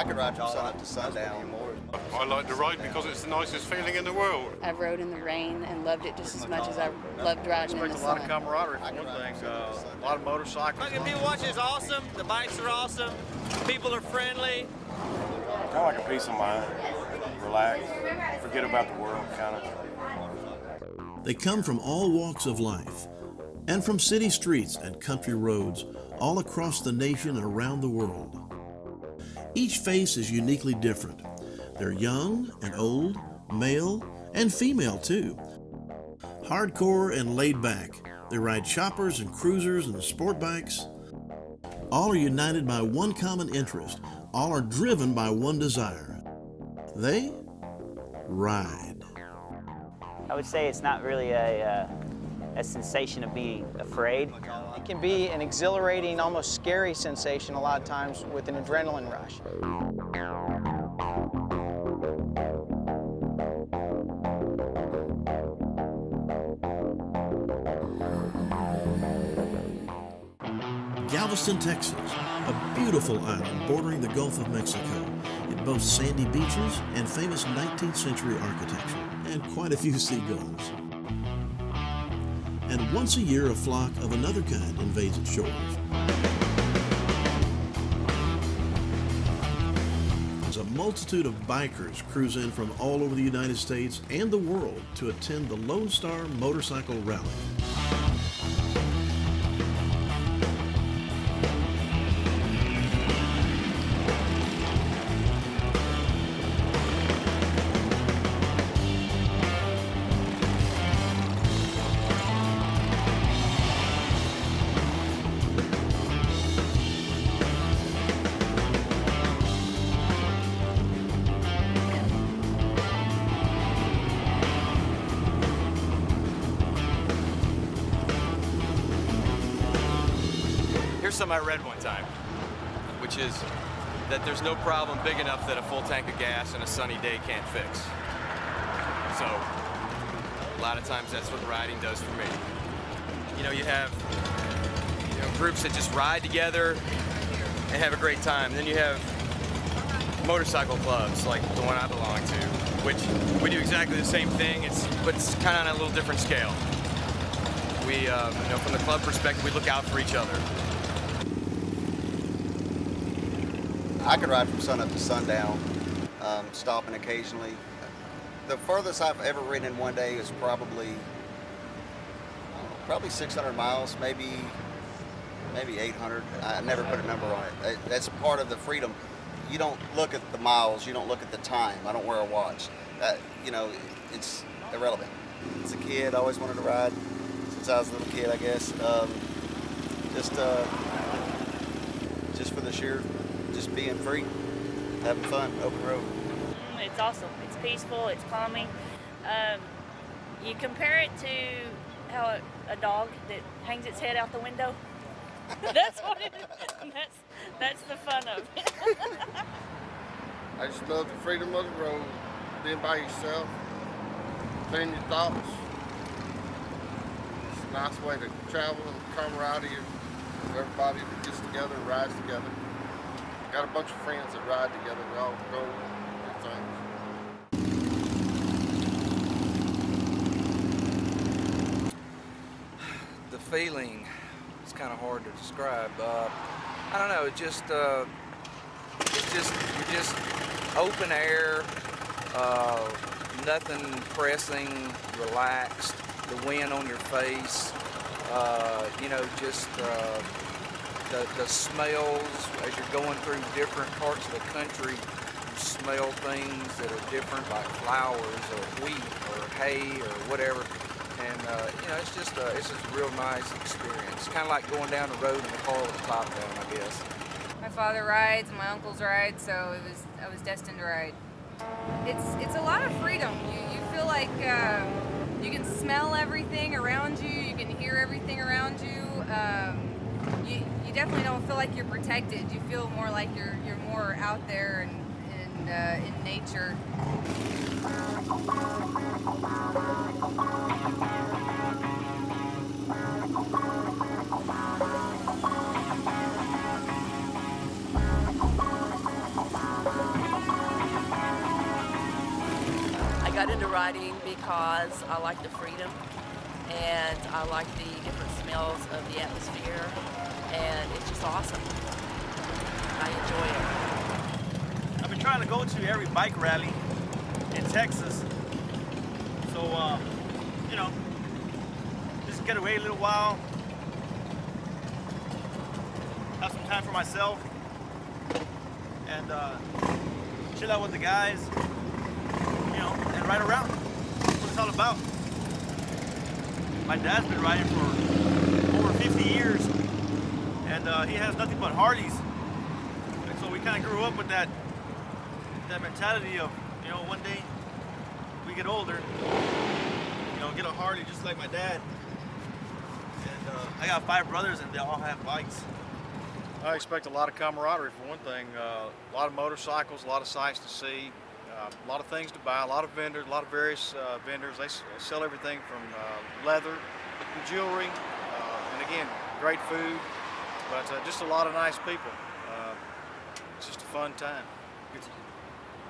I could ride from sun up to sundown. I like to ride because it's the nicest feeling in the world. I've rode in the rain and loved it just as much as I loved riding in the sun. A lot of camaraderie for one thing, a lot of motorcycles. People watching is awesome, the bikes are awesome, people are friendly. Kind of like a peace of mind, relax, forget about the world, kind of. They come from all walks of life and from city streets and country roads all across the nation and around the world. Each face is uniquely different. They're young and old, male and female too. Hardcore and laid back, they ride choppers and cruisers and sport bikes. All are united by one common interest. All are driven by one desire. They ride. I would say it's not really a sensation of being afraid. It can be an exhilarating, almost scary sensation a lot of times with an adrenaline rush. Galveston, Texas, a beautiful island bordering the Gulf of Mexico. It boasts sandy beaches and famous 19th century architecture, and quite a few seagulls. And once a year, a flock of another kind invades its shores. As a multitude of bikers cruise in from all over the United States and the world to attend the Lone Star Motorcycle Rally. Here's something I read one time, which is that there's no problem big enough that a full tank of gas in a sunny day can't fix. So a lot of times that's what riding does for me. You know, you have groups that just ride together and have a great time. And then you have motorcycle clubs like the one I belong to, which we do exactly the same thing, but it's kind of on a little different scale. We, from the club perspective, we look out for each other. I could ride from sun up to sundown, stopping occasionally. The furthest I've ever ridden in one day is probably 600 miles, maybe 800. I never put a number on it. That's part of the freedom. You don't look at the miles, you don't look at the time. I don't wear a watch. It's irrelevant. As a kid, I always wanted to ride. Since I was a little kid, I guess. Just for the sheer, just being free, having fun, open road. It's awesome. It's peaceful. It's calming. You compare it to how a dog that hangs its head out the window. That's what it is. That's the fun of it. I just love the freedom of the road, being by yourself, clearing your thoughts. It's a nice way to travel and camaraderie. Everybody that gets together and rides together. Got a bunch of friends that ride together. We all go and do things. The feeling is kind of hard to describe. I don't know. You're just open air, nothing pressing, relaxed. The wind on your face. The smells as you're going through different parts of the country. You smell things that are different, like flowers or wheat or hay or whatever. And it's just a real nice experience. Kind of like going down the road in the car with the top down, I guess. My father rides, my uncles ride, so I was destined to ride. It's a lot of freedom. You feel like you can smell everything around you. You can hear everything around you. You definitely don't feel like you're protected. You feel more like you're more out there and in nature. riding because I like the freedom and I like the different smells of the atmosphere, and it's just awesome. I enjoy it. I've been trying to go to every bike rally in Texas, so you know, just get away a little while, have some time for myself, and chill out with the guys, you know, and ride around. That's what it's all about. My dad's been riding for over 50 years, and he has nothing but Harleys. And so we kind of grew up with that mentality of, you know, one day we get older, you know, get a Harley just like my dad. And I got 5 brothers, and they all have bikes. I expect a lot of camaraderie for one thing. A lot of motorcycles, a lot of sights to see, a lot of things to buy, a lot of vendors, a lot of various vendors. They sell everything from leather to jewelry, and again, great food, but just a lot of nice people. It's just a fun time.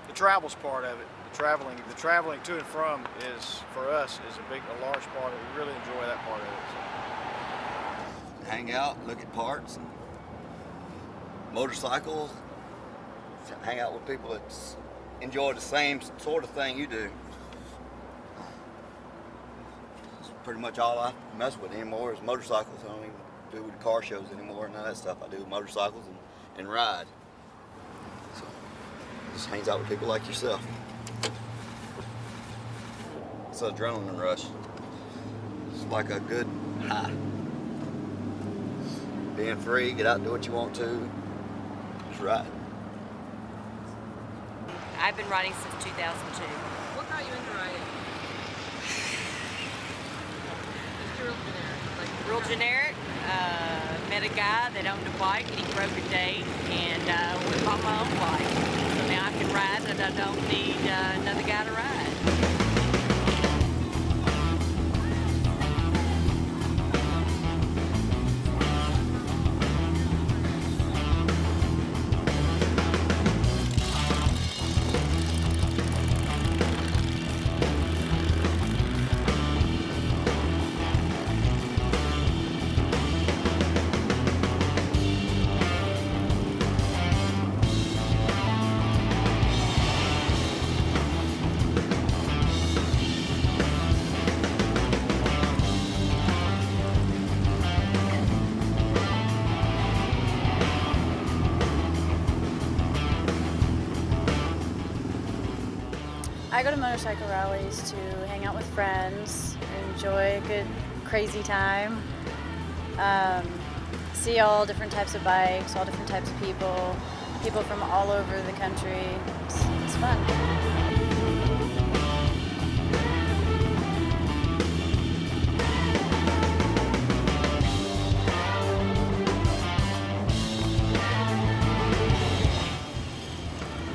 The travel's part of it. The traveling to and from is, for us, is a large part of it. We really enjoy that part of it. So. Hang out, look at parts, and motorcycles, hang out with people that enjoy the same sort of thing you do. That's pretty much all I mess with anymore is motorcycles. I don't even do with the car shows anymore, none of that stuff. I do motorcycles and ride. So, just hangs out with people like yourself. It's an adrenaline rush. It's like a good high. Being free, get out and do what you want to. Just ride. I've been riding since 2002. What got you into riding? Just real generic. Like, Real generic. Met a guy that owned a bike and he broke a date, and we bought my own bike. So now I can ride and I don't need another guy to ride. I go to motorcycle rallies to hang out with friends, enjoy a good crazy time, see all different types of bikes, all different types of people from all over the country. It's fun.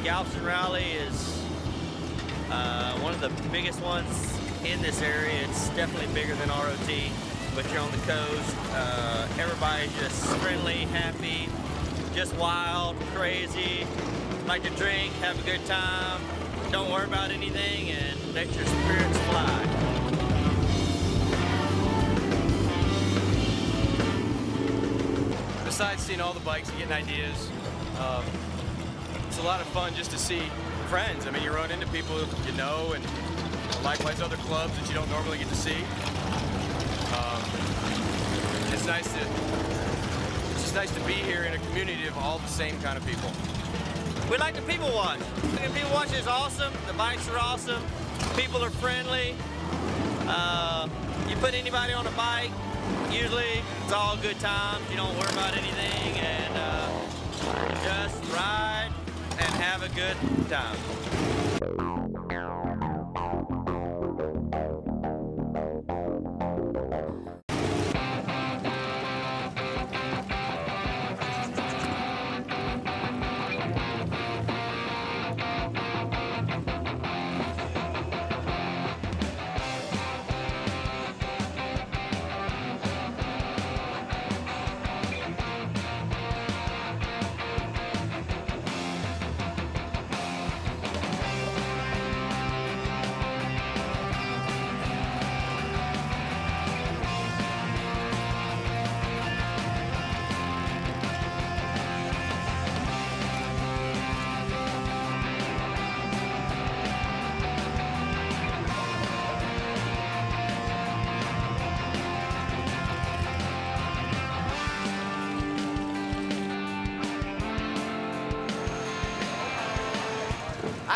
Galveston Rally is one of the biggest ones in this area. It's definitely bigger than ROT, but you're on the coast. Everybody's just friendly, happy, just wild, crazy, like to drink, have a good time, don't worry about anything, and let your spirits fly. Besides seeing all the bikes and getting ideas, it's a lot of fun just to see friends. I mean, you run into people you know, and likewise other clubs that you don't normally get to see. It's nice to be here in a community of all the same kind of people. We like to people watch. People watch is awesome. The bikes are awesome. People are friendly. You put anybody on a bike, usually it's all good times. You don't worry about anything, and just ride and have a good time.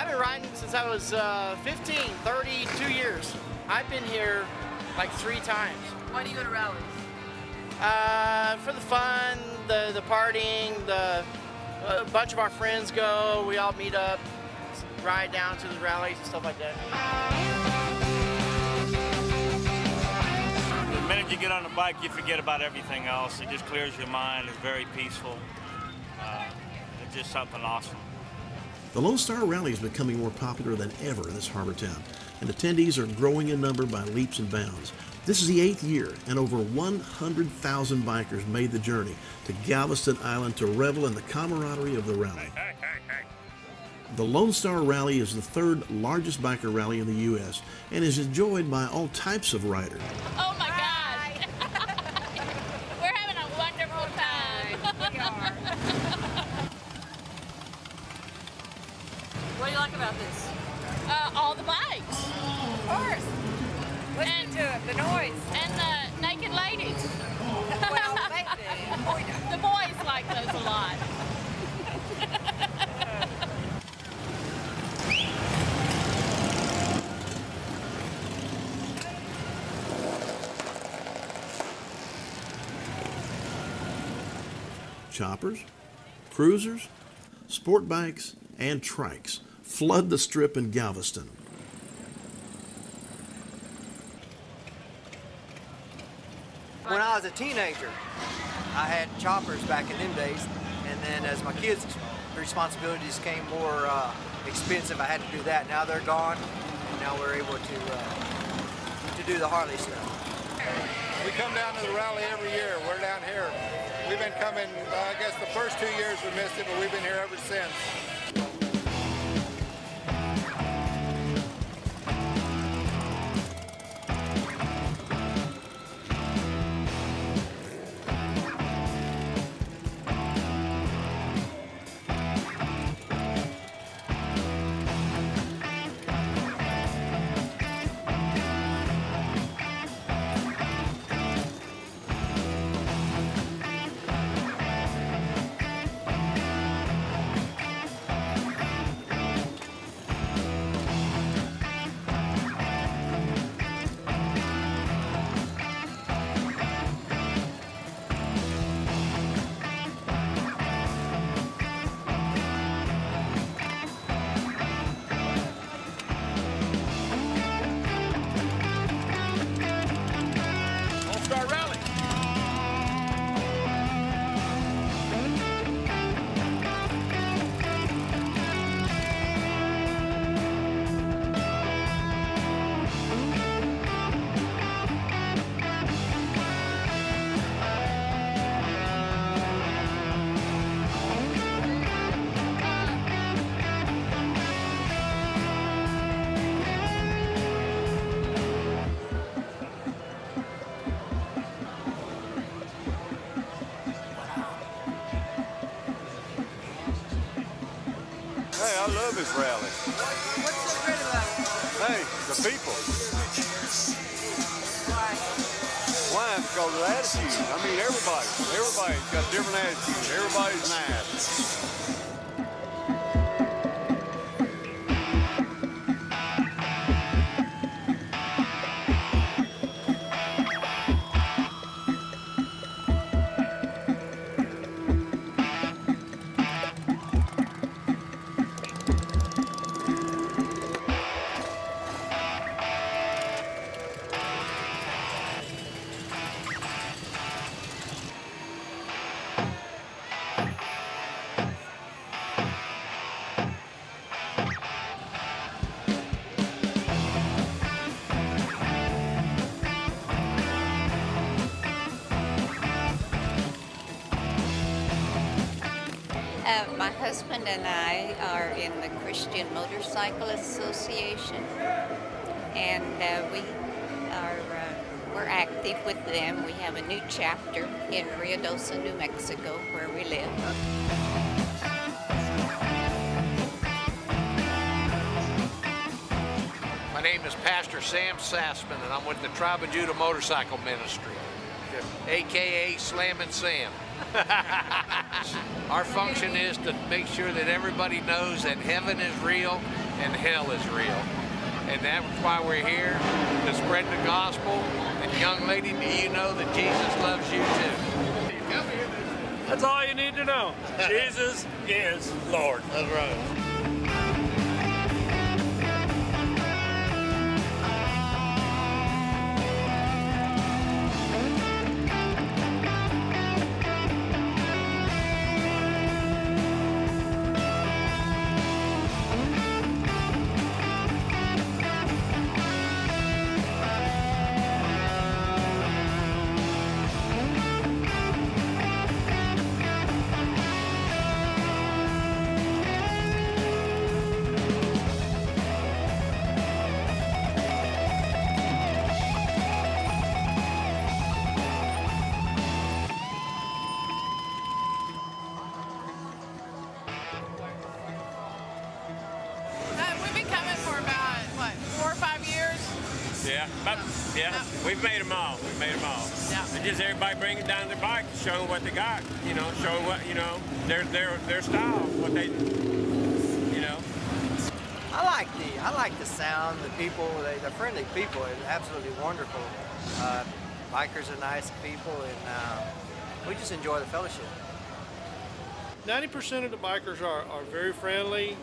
I've been riding since I was 15, 32 years. I've been here like 3 times. Why do you go to rallies? For the fun, the partying, a bunch of our friends go, we all meet up, ride down to the rallies and stuff like that. The minute you get on the bike, you forget about everything else. It just clears your mind. It's very peaceful. It's just something awesome. The Lone Star Rally is becoming more popular than ever in this harbor town, and attendees are growing in number by leaps and bounds. This is the 8th year, and over 100,000 bikers made the journey to Galveston Island to revel in the camaraderie of the rally. The Lone Star Rally is the 3rd largest biker rally in the U.S. and is enjoyed by all types of riders. Oh my gosh! We're having a wonderful time. We are. What do you like about this? All the bikes. Of course. Listen to it, the noise. And the naked ladies. Well, they do. The boys like those a lot. Choppers, cruisers, sport bikes, and trikes flood the strip in Galveston. When I was a teenager, I had choppers back in them days, and then as my kids' responsibilities became more expensive, I had to do that. Now they're gone, and now we're able to do the Harley stuff. We come down to the rally every year. We're down here. We've been coming, I guess the first 2 years we missed it, but we've been here ever since. Hey, I love this rally. What's so great about it? Hey, the people. Why? Why? Because of the attitude. I mean, everybody's got different attitudes. Everybody's nice. My husband and I are in the Christian Motorcycle Association, and we're active with them. We have a new chapter in Ruidoso, New Mexico, where we live. My name is Pastor Sam Sassman, and I'm with the Tribe of Judah Motorcycle Ministry, a.k.a. Slammin' Sam. Our function is to make sure that everybody knows that heaven is real and hell is real. And that's why we're here, to spread the gospel. And young lady, do you know that Jesus loves you too? That's all you need to know. Jesus is Lord. That's right. We've made them all. We've made them all. Yeah. And just everybody bringing down their bike, show what they got. You know, show what their style, what they, you know. I like the sound. The people, they're friendly people. It's absolutely wonderful. Bikers are nice people, and we just enjoy the fellowship. 90% of the bikers are very friendly.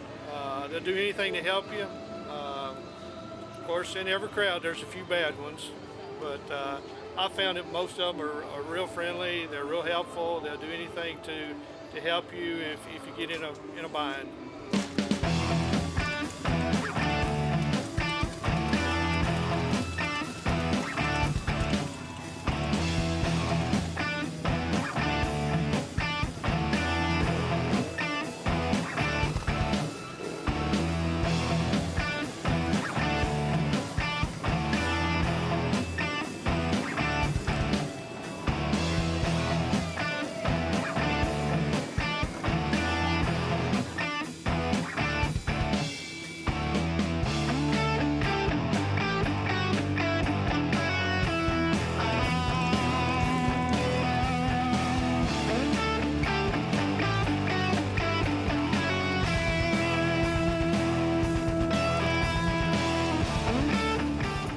They'll do anything to help you. Of course, in every crowd, there's a few bad ones, but I found that most of them are real friendly. They're real helpful. They'll do anything to help you if you get in a bind.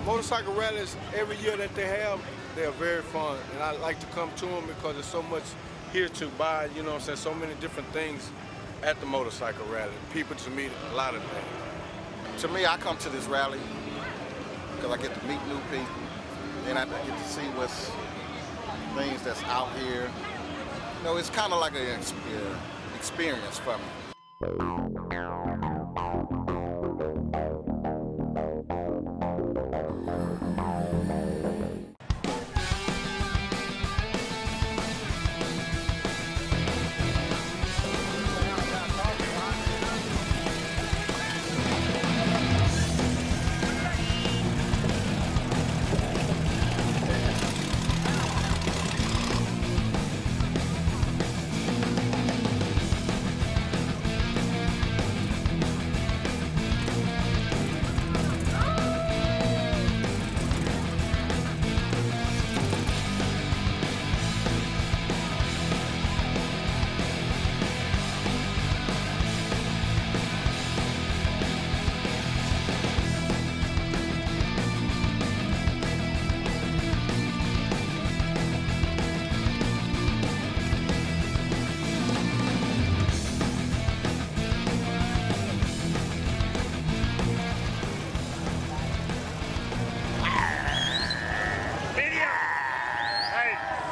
Motorcycle rallies, every year that they have, they're very fun. And I like to come to them because there's so much here to buy, you know what I'm saying, so many different things at the motorcycle rally. People to meet a lot of things. To me, I come to this rally because I get to meet new people, and I get to see what's things that's out here. You know, it's kind of like an experience for me.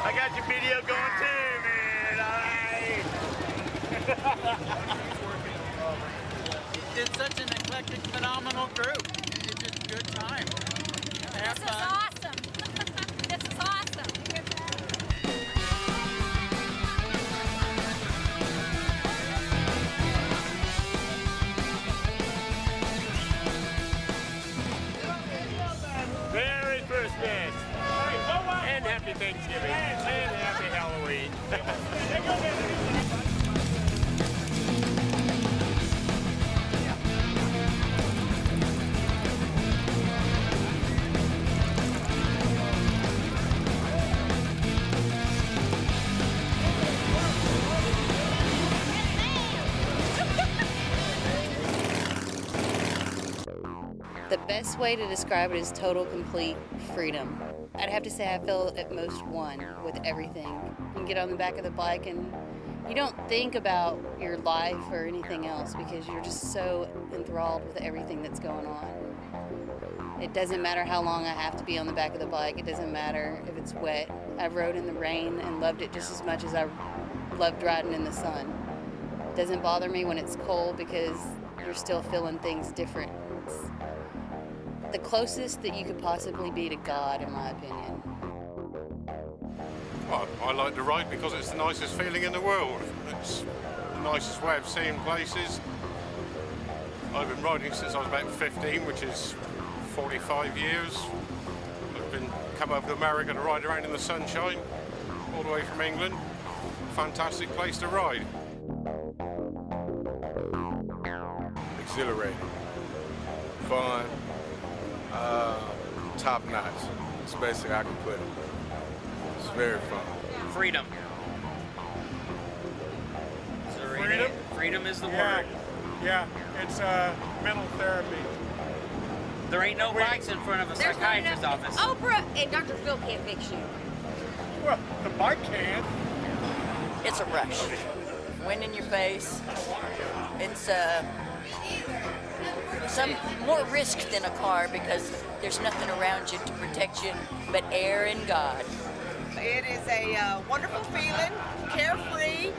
I got your video going too, man. All right. It's such an eclectic, phenomenal group. It's just a good time. Have This is fun. awesome. This is awesome. Merry Christmas. And Happy Thanksgiving. And Happy Halloween. The best way to describe it is total, complete freedom. I'd have to say I feel at most one with everything. You can get on the back of the bike and you don't think about your life or anything else because you're just so enthralled with everything that's going on. It doesn't matter how long I have to be on the back of the bike. It doesn't matter if it's wet. I rode in the rain and loved it just as much as I loved riding in the sun. It doesn't bother me when it's cold because you're still feeling things different. It's the closest that you could possibly be to God, in my opinion. Well, I like to ride because it's the nicest feeling in the world. It's the nicest way of seeing places. I've been riding since I was about 15, which is 45 years. I've come over to America to ride around in the sunshine, all the way from England. Fantastic place to ride. Exhilarating, fun, top notch. It's basically I can put it. It's very fun. Freedom. Freedom? Freedom is the Yeah. word. Yeah, it's mental therapy. There ain't no bikes in front of a There's not psychiatrist's enough- office. Oprah and Dr. Phil can't fix you. Well, the bike can. It's a rush. Wind in your face. It's some more risk than a car because there's nothing around you to protect you but air and God. It is a wonderful feeling, carefree,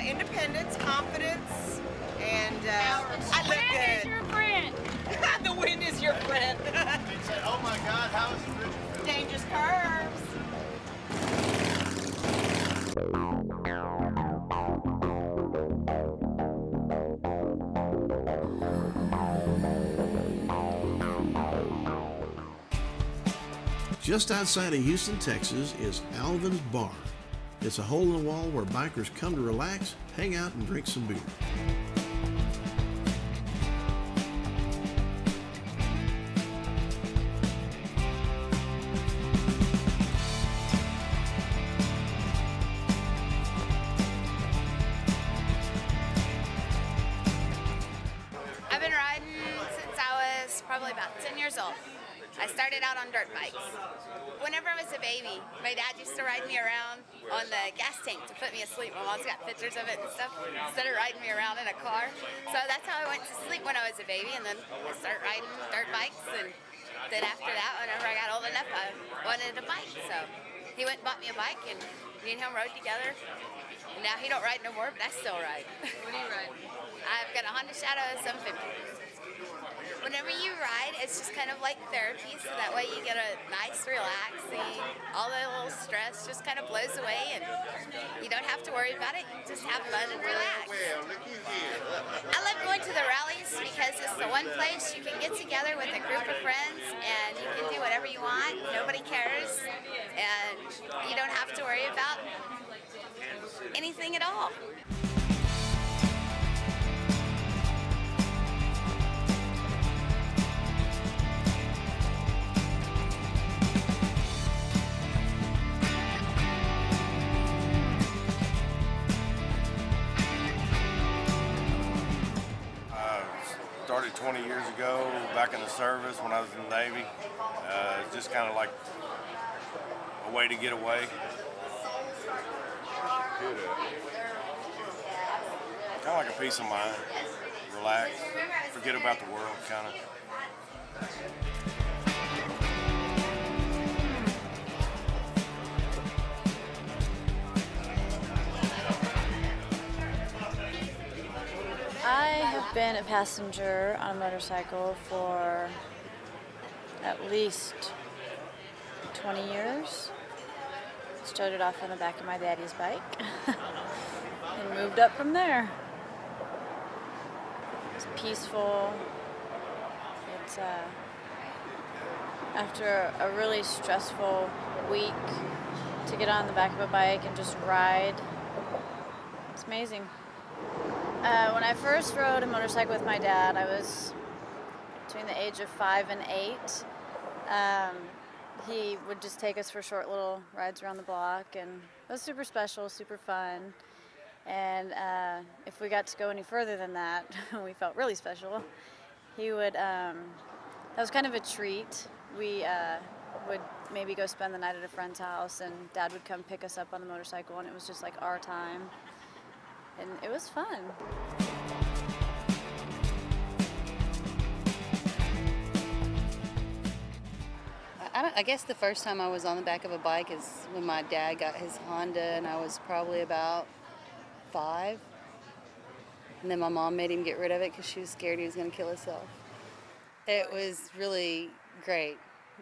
independence, confidence, and I look good. Wind is your friend. The wind is your friend. He said, oh my God, how is it Richard? Dangerous curves. Just outside of Houston, Texas is Alvin's Bar. It's a hole in the wall where bikers come to relax, hang out, and drink some beer. I've been riding since I was probably about 10 years old. I started out on dirt bikes. Whenever I was a baby, my dad used to ride me around on the gas tank to put me asleep. My mom's got pictures of it and stuff, instead of riding me around in a car. So that's how I went to sleep when I was a baby, and then I started riding dirt bikes, and then after that, whenever I got old enough, I wanted a bike. So he went and bought me a bike, and me and him rode together. And now he don't ride no more, but I still ride. What do you ride? I've got a Honda Shadow 750. Whenever you ride, it's just kind of like therapy, so that way you get a nice, relaxing, all the little stress just kind of blows away, and you don't have to worry about it. You just have fun and relax. I love going to the rallies because it's the one place you can get together with a group of friends, and you can do whatever you want. Nobody cares, and you don't have to worry about anything at all. Started 20 years ago, back in the service when I was in the Navy. It's just kind of like a way to get away. Kind of like a peace of mind, relax, forget about the world, kind of. I have been a passenger on a motorcycle for at least 20 years. Started off on the back of my daddy's bike and moved up from there. It's peaceful. It's after a really stressful week to get on the back of a bike and just ride. It's amazing. When I first rode a motorcycle with my dad, I was between the age of 5 and 8. He would just take us for short little rides around the block, and it was super special, super fun. And if we got to go any further than that, we felt really special. He would That was kind of a treat. We would maybe go spend the night at a friend's house, and Dad would come pick us up on the motorcycle, and it was just like our time. And it was fun. I guess the first time I was on the back of a bike is when my dad got his Honda, and I was probably about 5. And then my mom made him get rid of it because she was scared he was going to kill himself. It was really great.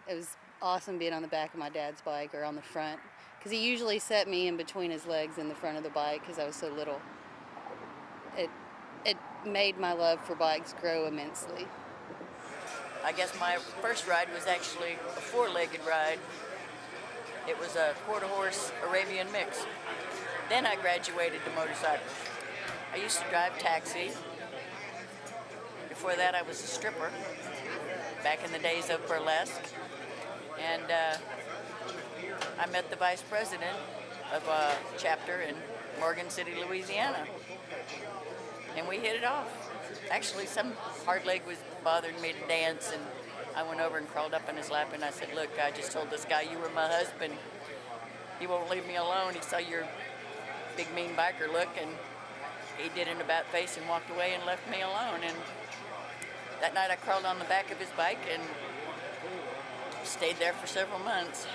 It was awesome being on the back of my dad's bike or on the front, because he usually set me in between his legs in the front of the bike because I was so little. It made my love for bikes grow immensely. I guess my first ride was actually a 4-legged ride. It was a quarter-horse Arabian mix. Then I graduated to motorcycles. I used to drive taxi. Before that, I was a stripper, back in the days of burlesque. And I met the vice president of a chapter in Morgan City, Louisiana. And we hit it off. Actually, some hard leg was bothering me to dance, and I went over and crawled up in his lap, and I said, look, I just told this guy you were my husband. He won't leave me alone. He saw your big, mean biker look, and he did an about face and walked away and left me alone. And that night I crawled on the back of his bike and stayed there for several months.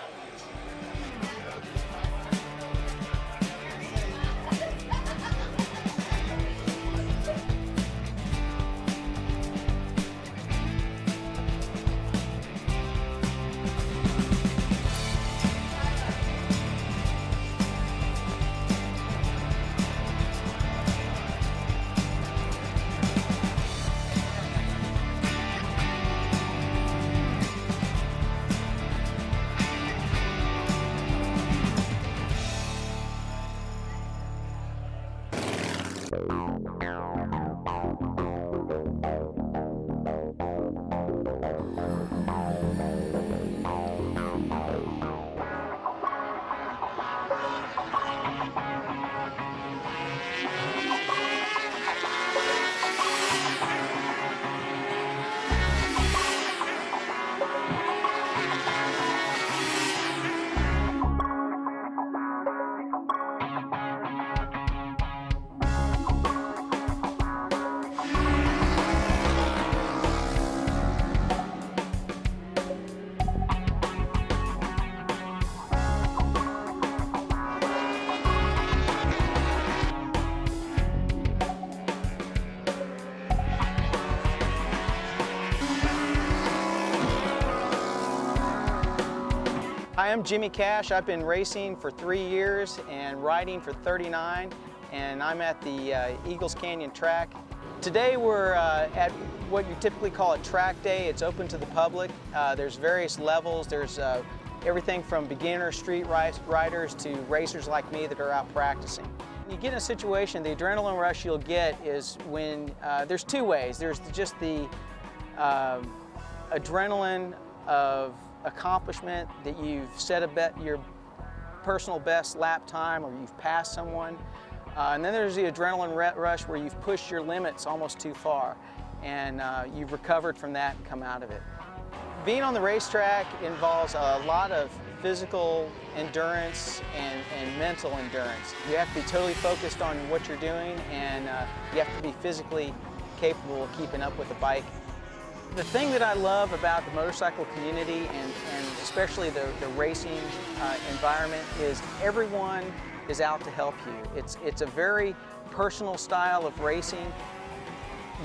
Hi, I'm Jimmy Cash. I've been racing for 3 years and riding for 39, and I'm at the Eagles Canyon track. Today we're at what you typically call a track day. It's open to the public. There's various levels. There's everything from beginner street riders to racers like me that are out practicing. When you get in a situation, the adrenaline rush you'll get is when, there's 2 ways. There's just the adrenaline of accomplishment, that you've set your personal best lap time or you've passed someone. And then there's the adrenaline rush where you've pushed your limits almost too far and you've recovered from that and come out of it. Being on the racetrack involves a lot of physical endurance and mental endurance. You have to be totally focused on what you're doing, and you have to be physically capable of keeping up with the bike. The thing that I love about the motorcycle community and especially the racing environment is everyone is out to help you. It's a very personal style of racing.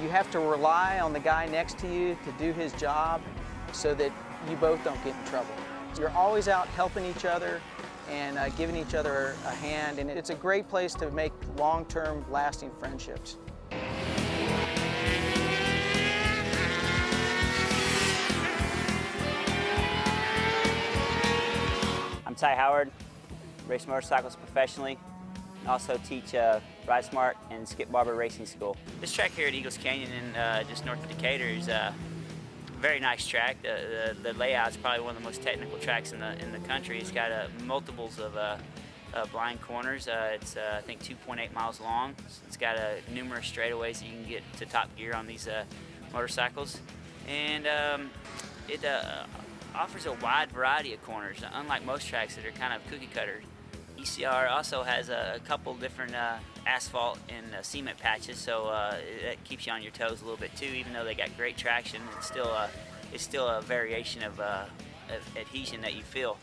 You have to rely on the guy next to you to do his job so that you both don't get in trouble. You're always out helping each other and giving each other a hand, and it's a great place to make long-term lasting friendships. I'm Ty Howard, race motorcycles professionally. I also teach Ride Smart and Skip Barber Racing School. This track here at Eagles Canyon in just north of Decatur is a very nice track. The layout is probably one of the most technical tracks in the country. It's got multiples of blind corners. It's I think 2.8 miles long. It's got numerous straightaways that you can get to top gear on these motorcycles. and it offers a wide variety of corners, unlike most tracks that are kind of cookie cutter. ECR also has a couple different asphalt and cement patches, so that keeps you on your toes a little bit too. Even though they got great traction, it's still a variation of adhesion that you feel.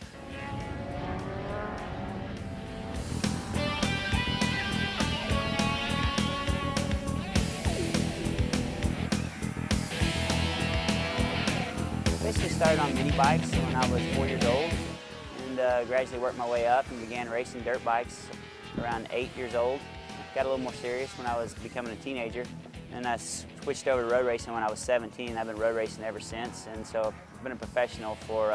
Basically started on mini bikes when I was 4 years old, and gradually worked my way up and began racing dirt bikes around 8 years old. Got a little more serious when I was becoming a teenager, and I switched over to road racing when I was 17. I've been road racing ever since, and so I've been a professional for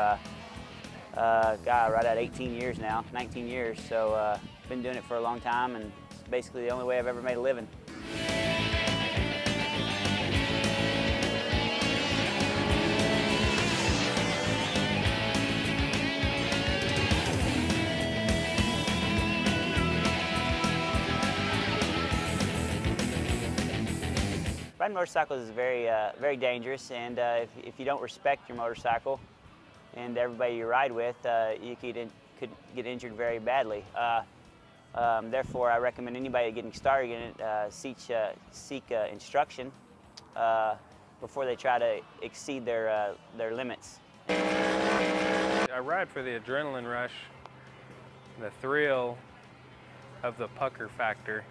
right at 18 years now, 19 years. So been doing it for a long time, and it's basically the only way I've ever made a living. Riding motorcycles is very dangerous, and if you don't respect your motorcycle and everybody you ride with, you could get injured very badly. Therefore, I recommend anybody getting started in it seek instruction before they try to exceed their limits. I ride for the adrenaline rush, the thrill of the pucker factor.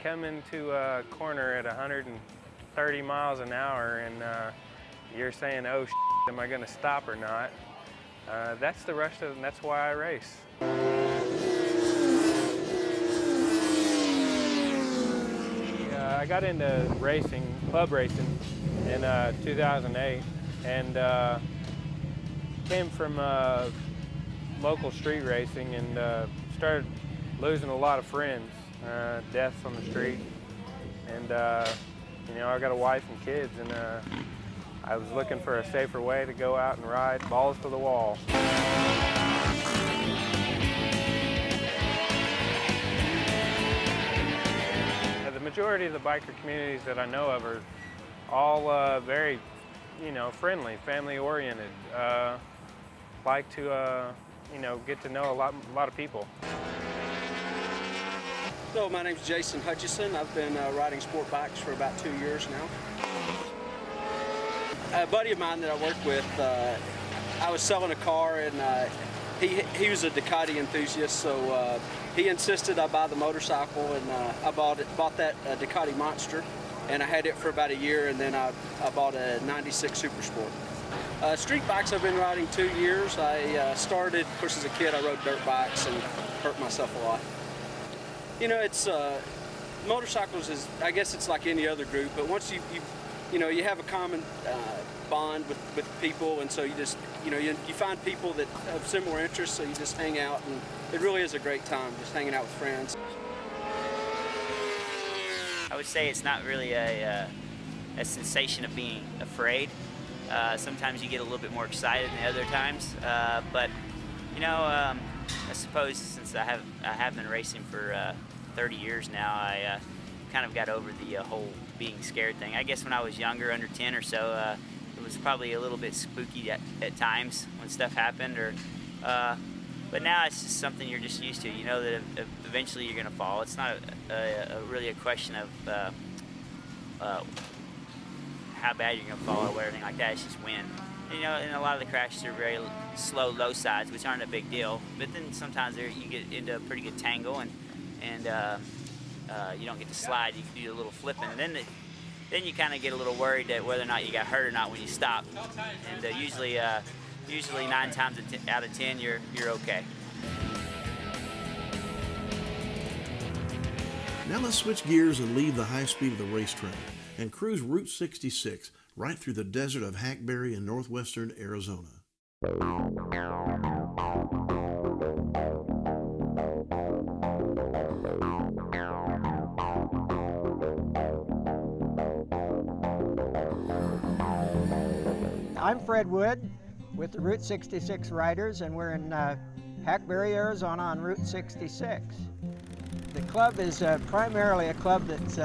Come into a corner at 130 miles an hour and you're saying, oh, am I going to stop or not? That's the rush, and that's why I race. I got into racing, club racing, in 2008, and came from local street racing and started losing a lot of friends. Deaths on the street, and you know, I got a wife and kids, and I was looking for a safer way to go out and ride balls to the wall. The majority of the biker communities that I know of are all very, you know, friendly, family-oriented. Like to, you know, get to know a lot of people. Hello, my name's Jason Hutchison. I've been riding sport bikes for about 2 years now. A buddy of mine that I work with, I was selling a car, and he was a Ducati enthusiast, so he insisted I buy the motorcycle, and I bought that Ducati Monster, and I had it for about a year, and then I bought a 96 Super Sport. Street bikes I've been riding 2 years. I started, of course, as a kid I rode dirt bikes and hurt myself a lot. You know, it's motorcycles is, I guess it's like any other group, but once you know, you have a common bond with people, and so you just, you know, you find people that have similar interests, so you just hang out, and it really is a great time just hanging out with friends. I would say it's not really a sensation of being afraid. Sometimes you get a little bit more excited than other times, but you know, I suppose since I have been racing for 30 years now, I kind of got over the whole being scared thing. I guess when I was younger, under 10 or so, it was probably a little bit spooky at times when stuff happened, or but now it's just something you're just used to. You know that eventually you're going to fall. It's not really a question of how bad you're going to fall or anything like that. It's just wind. You know, and a lot of the crashes are very slow, low sides, which aren't a big deal. But then sometimes you get into a pretty good tangle, and you don't get to slide. You can do a little flipping, and then you kind of get a little worried that whether or not you got hurt or not when you stop. And usually 9 times out of 10, you're okay. Now let's switch gears and leave the high speed of the racetrack and cruise Route 66 right through the desert of Hackberry in northwestern Arizona. I'm Fred Wood with the Route 66 Riders, and we're in Hackberry, Arizona on Route 66. The club is primarily a club that's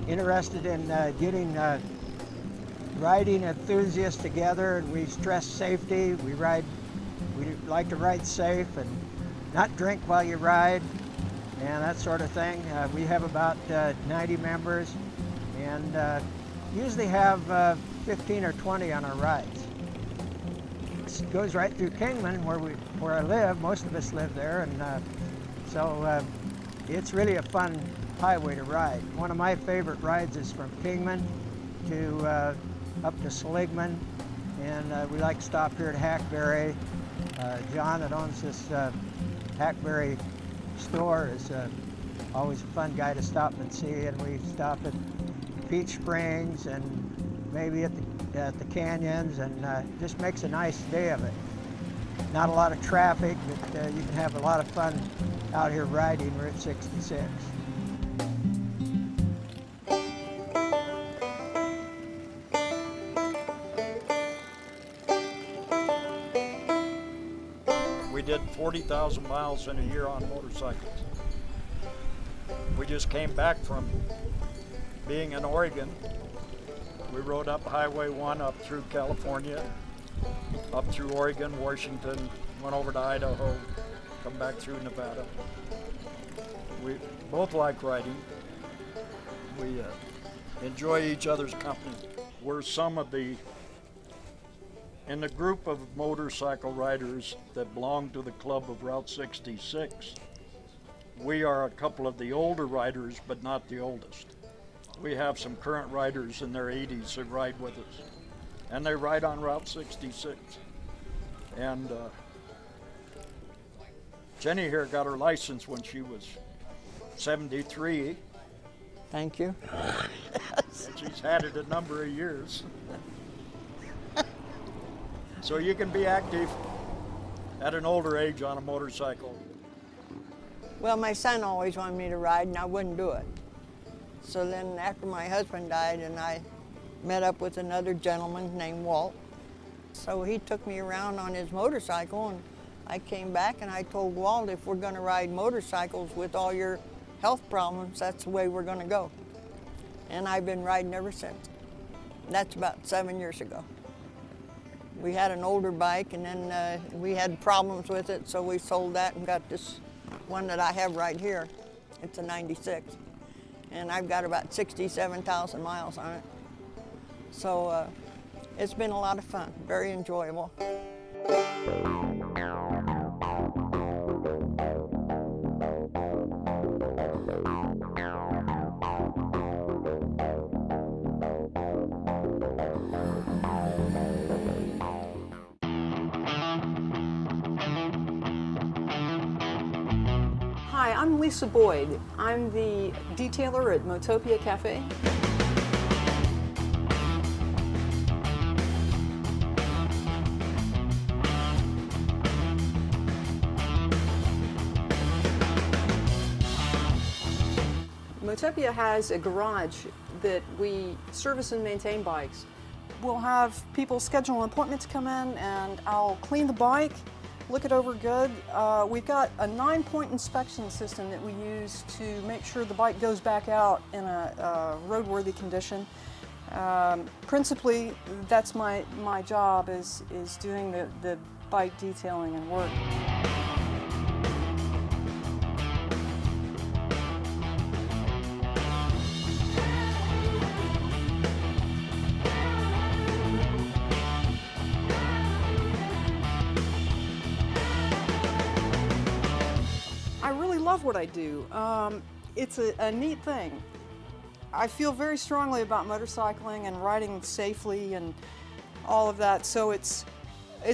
interested in getting riding enthusiasts together, and we stress safety. We like to ride safe and not drink while you ride and that sort of thing. We have about 90 members and usually have 15 or 20 on our rides. It goes right through Kingman where I live. Most of us live there, and so it's really a fun highway to ride. One of my favorite rides is from Kingman to up to Seligman, and we like to stop here at Hackberry. John that owns this Hackberry store is always a fun guy to stop and see, and we stop at Peach Springs and maybe at the canyons, and just makes a nice day of it. Not a lot of traffic, but you can have a lot of fun out here riding Route 66. We did 40,000 miles in a year on motorcycles. We just came back from being in Oregon. We rode up Highway 1 up through California, up through Oregon, Washington, went over to Idaho, come back through Nevada. We both like riding. We enjoy each other's company. We're some of in the group of motorcycle riders that belong to the club of Route 66, we are a couple of the older riders, but not the oldest. We have some current riders in their 80s that ride with us, and they ride on Route 66. And Jenny here got her license when she was 73. Thank you. And she's had it a number of years. So you can be active at an older age on a motorcycle. Well, my son always wanted me to ride, and I wouldn't do it. So then after my husband died, and I met up with another gentleman named Walt. So he took me around on his motorcycle, and I came back and I told Walt, if we're gonna ride motorcycles with all your health problems, that's the way we're gonna go. And I've been riding ever since. That's about 7 years ago. We had an older bike, and then we had problems with it, so we sold that and got this one that I have right here. It's a 96. And I've got about 67,000 miles on it. So it's been a lot of fun, very enjoyable. Hi, I'm Lisa Boyd. I'm the detailer at Motopia Cafe. Motopia has a garage that we service and maintain bikes. We'll have people schedule an appointment to come in, and I'll clean the bike, look it over good. We've got a 9-point inspection system that we use to make sure the bike goes back out in a roadworthy condition. Principally, that's my job is doing the bike detailing and work. I love what I do. It's a neat thing. I feel very strongly about motorcycling and riding safely and all of that, so it's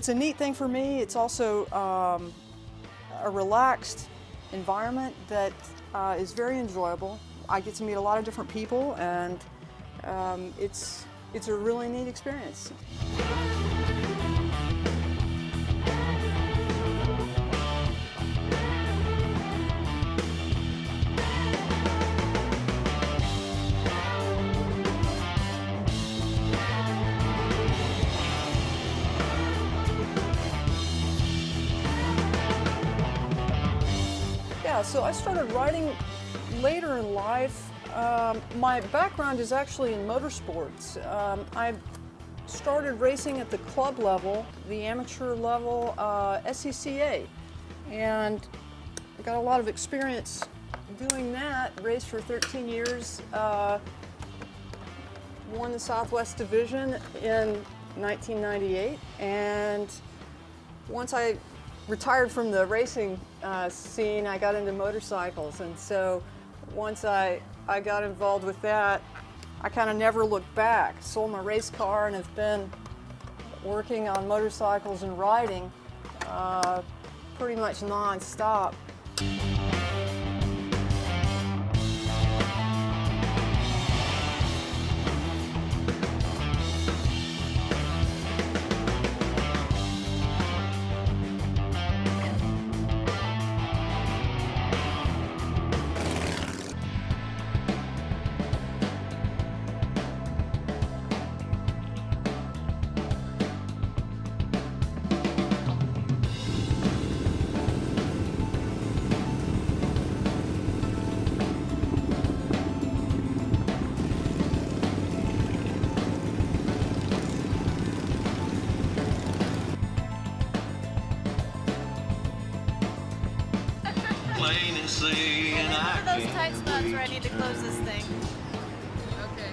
a neat thing for me. It's also a relaxed environment that is very enjoyable. I get to meet a lot of different people, and it's a really neat experience. Yeah, so I started riding later in life. My background is actually in motorsports. I started racing at the club level, the amateur level, SCCA, and I got a lot of experience doing that. Raced for 13 years, won the Southwest Division in 1998, and once I retired from the racing scene, I got into motorcycles, and so once I got involved with that, I kind of never looked back. Sold my race car and have been working on motorcycles and riding pretty much non-stop. Plain and see, and I those tight spots where I need to close this thing. Okay.